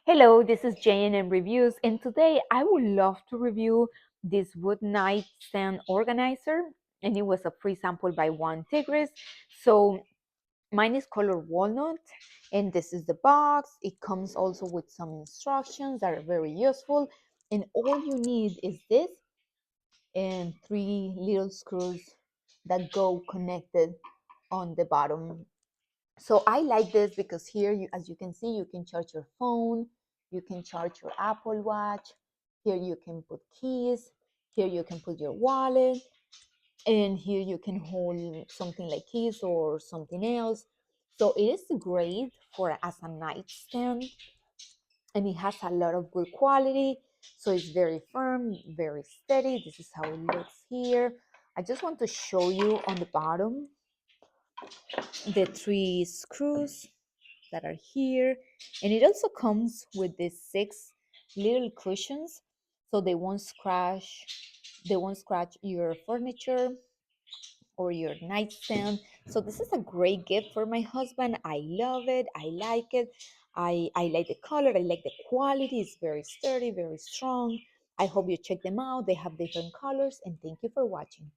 Hello, this is J&M Reviews, and today I would love to review this wood nightstand organizer, and it was a free sample by OneTigris. So mine is color walnut, and this is the box. It comes also with some instructions that are very useful, and all you need is this and three little screws that go connected on the bottom. So I like this because here, as you can see, you can charge your phone, you can charge your Apple Watch, here you can put keys, here you can put your wallet, and here you can hold something like keys or something else. So it is great for as a nightstand, and it has a lot of good quality. So it's very firm, very steady. This is how it looks here. I just want to show you on the bottom the three screws that are here, and it also comes with these six little cushions so they won't scratch your furniture or your nightstand. So this is a great gift for my husband. I love it. I like it. I like the color. I like the quality. It's very sturdy, very strong. I hope you check them out. They have different colors, and thank you for watching.